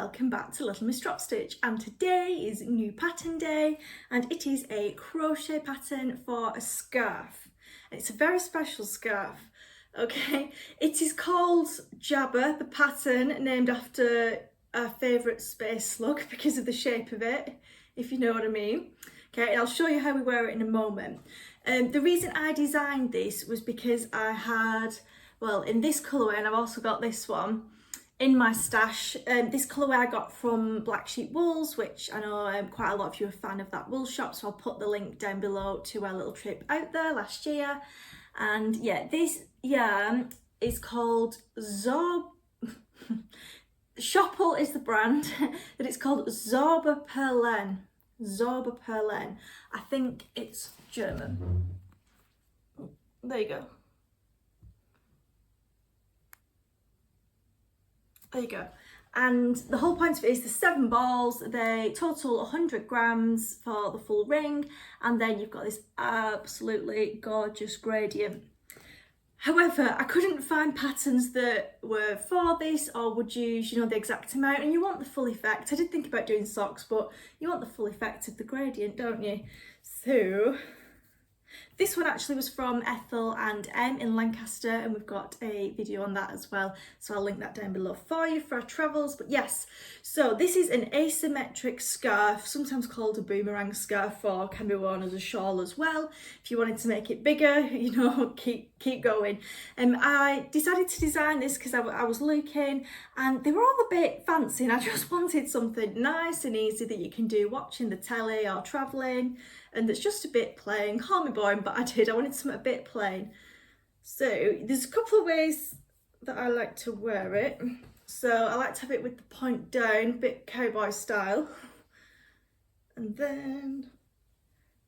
welcome back to Little Miss Drop Stitch, and today is new pattern day and it is a crochet pattern for a scarf. It's a very special scarf, okay? It is called Jabba, the pattern named after our favourite space slug because of the shape of it, if you know what I mean. Okay, I'll show you how we wear it in a moment. The reason I designed this was because I had, well, in this colourway, and I've also got this one in my stash. This colourway I got from Black Sheep Wools, which I know quite a lot of you are a fan of that wool shop, so I'll put the link down below to our little trip out there last year. And yeah, this yarn is called Schoppel is the brand, but it's called Zauber Perlen. Zauber Perlen. I think it's German. There you go. There you go. And the whole point of it is the 7 balls. They total 100 grams for the full ring, and then you've got this absolutely gorgeous gradient. However, I couldn't find patterns that were for this or would use, you know, the exact amount, and you want the full effect. I did think about doing socks, but you want the full effect of the gradient, don't you? So this one actually was from Ethel and Em in Lancaster, and we've got a video on that as well, so I'll link that down below for you for our travels. But yes, so this is an asymmetric scarf, sometimes called a boomerang scarf, or can be worn as a shawl as well. If you wanted to make it bigger, you know, keep going. I decided to design this because I was looking and they were all a bit fancy, and I just wanted something nice and easy that you can do watching the telly or travelling, and that's just a bit plain. Call me boring, but I wanted something a bit plain. So there's a couple of ways that I like to wear it. So I like to have it with the point down, a bit cowboy style, and then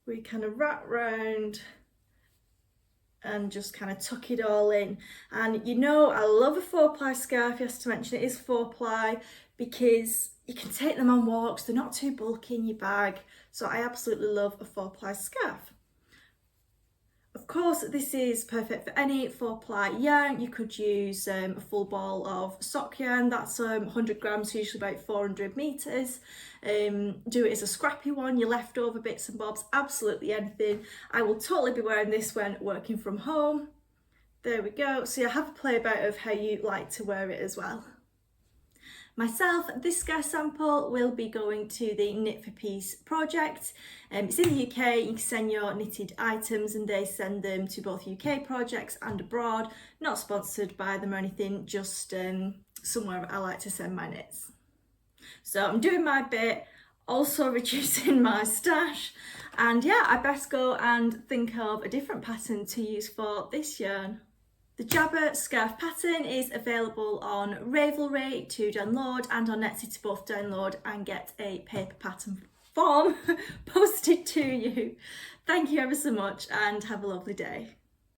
we kind of wrap round and just kind of tuck it all in. And you know, I love a 4-ply scarf. Yes, to mention it is 4-ply because you can take them on walks, they're not too bulky in your bag, so I absolutely love a 4-ply scarf. Of course, this is perfect for any 4-ply yarn. You could use a full ball of sock yarn, that's 100 grams, usually about 400 metres. Do it as a scrappy one, your leftover bits and bobs, absolutely anything. I will totally be wearing this when working from home. There we go. So you have a play about of how you like to wear it as well. Myself, this scarf sample will be going to the Knit for Peace project. It's in the UK. You can send your knitted items and they send them to both UK projects and abroad. Not sponsored by them or anything, just somewhere I like to send my knits. So I'm doing my bit, also reducing my stash, and yeah, I best go and think of a different pattern to use for this yarn. The Jabba scarf pattern is available on Ravelry to download and on Etsy to both download and get a paper pattern form posted to you. Thank you ever so much and have a lovely day.